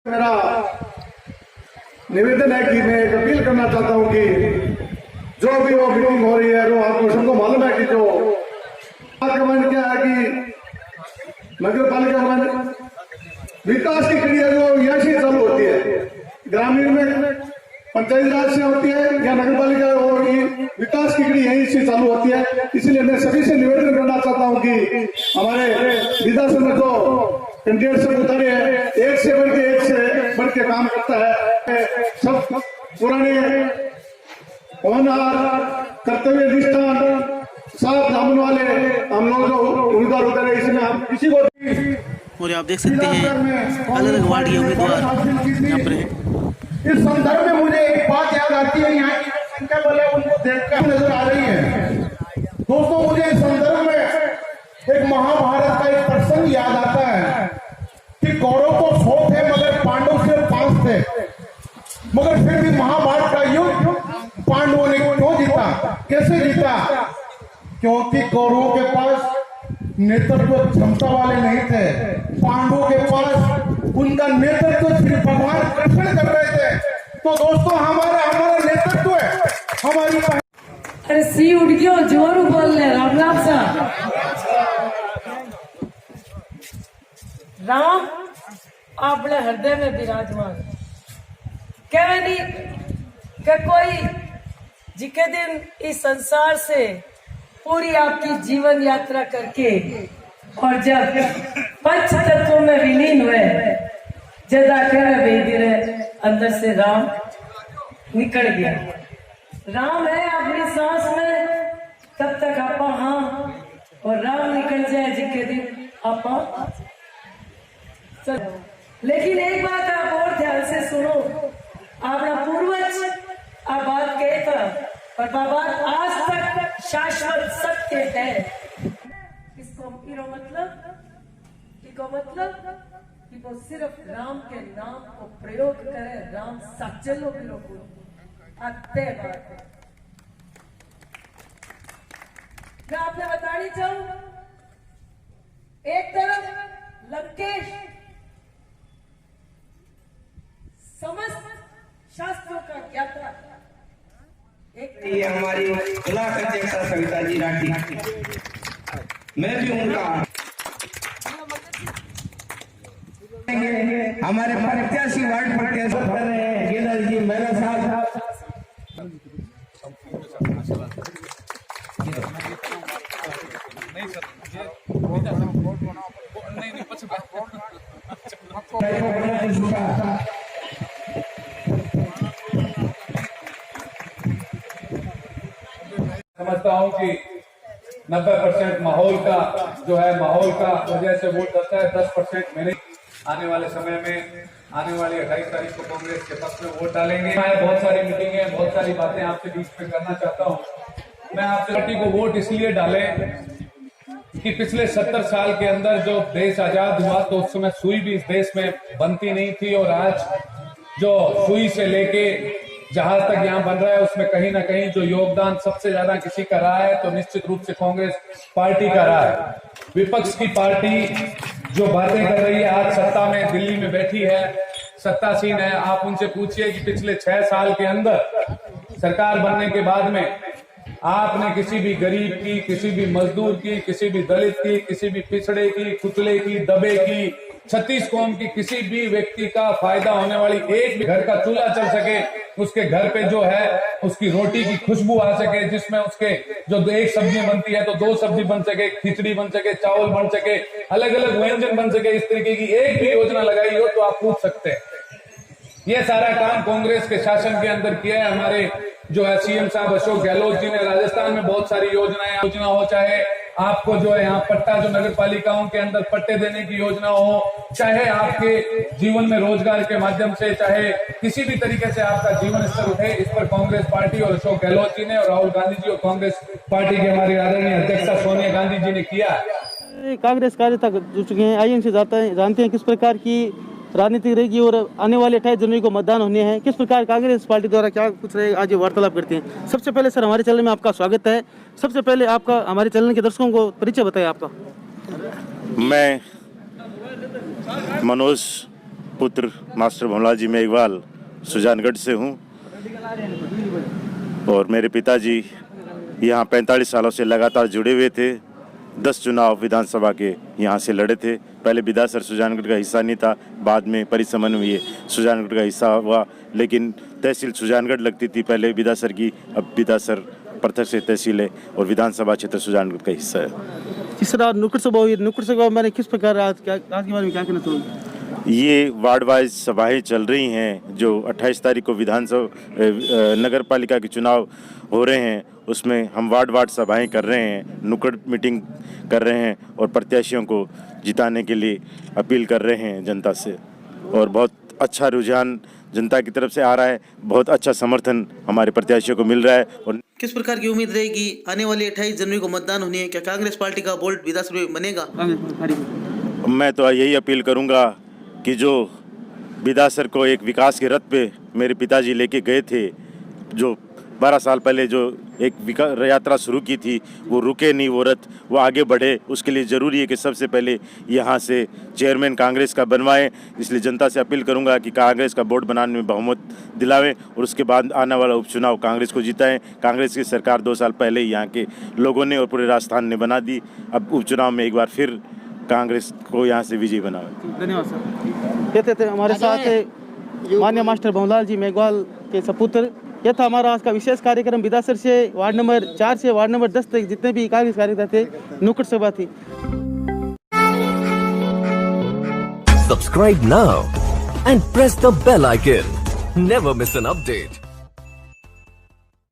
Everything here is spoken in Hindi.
मेरा निवेदन है कि मैं एक अपील करना चाहता हूं कि जो भी वो मीटिंग हो रही है वो आपको सबको मालूम है कि जो आगमन क्या है कि नगर पालिका में विकास की क्रिया जो यही चालू होती है, ग्रामीण में पंचायती राज से होती है या नगर पालिका और विकास की क्रिया यहीं से चालू होती है। इसलिए मैं सभी से निवेदन करना चाहता हूं कि हमारे विधानसभा में जो कैंडिडेट सब उतारे हैं, एक से बढ़ के काम करता है। सब पुराने होनहार कर्तव्य निष्ठान साफ दामन वाले हम लोग जो उम्मीदवार उतारे, इसमें हम किसी को और आप देख सकते हैं अलग अलग वार्ड के उम्मीदवार यहाँ पर हैं। इस संदर्भ में मुझे एक बात याद आती है, यहाँ की संख्या वाले उनको देखकर नजर आ रही है। दोस्तों, मुझे इस संदर्भ में एक महाभारत का एक प्रसंग याद आता है कि कौरव तो 100 थे मगर पांडव सिर्फ 5 थे, मगर फिर भी महाभारत का युद्ध पांडवों ने क्यों जीता, कैसे जीता? क्योंकि कौरवों के पास नेतृत्व क्षमता वाले नहीं थे, पांडवों के पास उनका नेतृत्व सिर्फ भगवान कृष्ण कर रहे थे। तो दोस्तों, हमारा नेतृत्व है हमारी। अरे सी उठ गयो, जोर बोल ले, राम राम सा। राम अपने हृदय में विराजमान, कह नहीं कि कोई जिके दिन इस संसार से पूरी आपकी जीवन यात्रा करके और जब पंच तत्वों में विलीन हुए, जदा धीरे अंदर से राम निकल गया। राम है अपनी सांस में, तब तक आपा हाँ, और राम निकल जाए जिके दिन आपा। लेकिन एक बात आप और ध्यान से सुनो, अपना पूर्वज आप बात कहे था, और बाबा आज तक शाश्वत सत्य है। इसको मतलब कि वो सिर्फ राम के नाम को प्रयोग करे, राम साचलो बिल्कुल अत्य बात है। मैं आपने बतानी चाहूं, एक तरफ लंकेश समस्त शास्त्रों का ज्ञाता, ये हमारी ब्लॉक अध्यक्षा सविता जी राठी, मैं भी उनका हमारे प्रत्याशी वार्ड प्रत्याशी गेलर जी मेरा साहब। समझता हूं कि 90% माहौल का जो है, माहौल का वजह से वोट करता है, 10% मेरे आने वाले समय में, आने वाली 28 तारीख को कांग्रेस के पक्ष में वोट डालेंगे। मैं बहुत सारी मीटिंगें, बहुत सारी बातें आपसे बीच में करना चाहता हूं। मैं आपसे पार्टी को वोट इसलिए डाले कि पिछले 70 साल के अंदर जो देश आजाद हुआ तो उस समय सुई भी इस देश में बनती नहीं थी, और आज जो सुई से लेके जहाज तक यहाँ बन रहा है उसमें कहीं ना कहीं जो योगदान सबसे ज्यादा किसी का रहा है तो निश्चित रूप से कांग्रेस पार्टी का रहा है। विपक्ष की पार्टी जो बातें कर रही है, आज सत्ता में दिल्ली में बैठी है, सत्तासीन है, आप उनसे पूछिए कि पिछले 6 साल के अंदर सरकार बनने के बाद में आपने किसी भी गरीब की, किसी भी मजदूर की, किसी भी दलित की, किसी भी पिछड़े की, कुचले की, दबे की, 36 कौम की किसी भी व्यक्ति का फायदा होने वाली एक भी घर का चूल्हा चल सके, उसके घर पे जो है उसकी रोटी की खुशबू आ सके, जिसमें उसके जो एक सब्जी बनती है तो 2 सब्जी बन सके, खिचड़ी बन सके, चावल बन सके, अलग अलग व्यंजन बन सके, इस तरीके की एक भी योजना लगाई हो तो आप पूछ सकते हैं। ये सारा काम कांग्रेस के शासन के अंदर किया है हमारे जो है सीएम साहब अशोक गहलोत जी ने। राजस्थान में बहुत सारी योजना हो, चाहे आपको जो है यहाँ पट्टा जो नगर पालिकाओं के अंदर पट्टे देने की योजना हो, चाहे आपके जीवन में रोजगार के माध्यम से, चाहे किसी भी तरीके से आपका जीवन स्तर उठे, इस पर कांग्रेस पार्टी और अशोक गहलोत जी ने और राहुल गांधी जी और कांग्रेस पार्टी के हमारी आदरणीय अध्यक्षा सोनिया गांधी जी ने किया। कांग्रेस कार्यकर्ता जुड़ चुके हैं, आइए इनसे जानते हैं किस प्रकार की राजनीति रहेगी और आने वाले 28 जनवरी को मतदान होने हैं, किस प्रकार कांग्रेस पार्टी द्वारा क्या कुछ रहे, आज ये वार्तालाप करते हैं। सबसे पहले सर हमारे चैनल में आपका स्वागत है। सबसे पहले आपका हमारे चैनल के दर्शकों को परिचय बताएं आपका। मैं मनोज पुत्र मास्टर भंवलाल जी मेघवाल सुजानगढ़ से हूँ और मेरे पिताजी यहाँ 45 सालों से लगातार जुड़े हुए थे। 10 चुनाव विधानसभा के यहाँ से लड़े थे। पहले विधासर सुजानगढ़ का हिस्सा नहीं था, बाद में परिसमन्वय सुजानगढ़ का हिस्सा हुआ, लेकिन तहसील सुजानगढ़ लगती थी पहले विधासर की, अब विधासर प्रत्यक्ष से तहसील है और विधानसभा क्षेत्र सुजानगढ़ का हिस्सा है। तीसरा नुक्कड़ सभा हुई, नुक्कड़ सभा में किस प्रकार आज के बारे में क्या कहना चाहोगे? ये वार्ड वाइज सभाएं चल रही हैं। जो 28 तारीख को विधानसभा नगर पालिका के चुनाव हो रहे हैं, उसमें हम वार्ड सभाएं कर रहे हैं, नुक्कड़ मीटिंग कर रहे हैं और प्रत्याशियों को जिताने के लिए अपील कर रहे हैं जनता से। और बहुत अच्छा रुझान जनता की तरफ से आ रहा है, बहुत अच्छा समर्थन हमारे प्रत्याशियों को मिल रहा है। और किस प्रकार की उम्मीद रहेगी आने वाली 28 जनवरी को मतदान होनी है, क्या कांग्रेस पार्टी का बोल्ट विधानसभा में बनेगा? मैं तो यही अपील करूंगा कि जो विधासर को एक विकास के रथ पे मेरे पिताजी लेके गए थे, जो 12 साल पहले जो एक यात्रा शुरू की थी, वो रुके नहीं, वो रथ वो आगे बढ़े। उसके लिए ज़रूरी है कि सबसे पहले यहाँ से चेयरमैन कांग्रेस का बनवाएं। इसलिए जनता से अपील करूंगा कि कांग्रेस का बोर्ड बनाने में बहुमत दिलावें और उसके बाद आने वाला उपचुनाव कांग्रेस को जिताएं। कांग्रेस की सरकार 2 साल पहले ही यहाँ के लोगों ने और पूरे राजस्थान ने बना दी। अब उपचुनाव में एक बार फिर कांग्रेस को यहाँ से विजयी बनावे। धन्यवाद सर। ये थे हमारे साथ माननीय मास्टर भंवलाल जी मेघवाल के सपुत्र। यह था हमारा आज का विशेष कार्यक्रम। विधासर से वार्ड नंबर 4 से वार्ड नंबर 10 तक जितने भी कांग्रेस कार्यकर्ता थे, नुक्कड़ सभा थी। Subscribe now and press the bell icon. Never miss an update.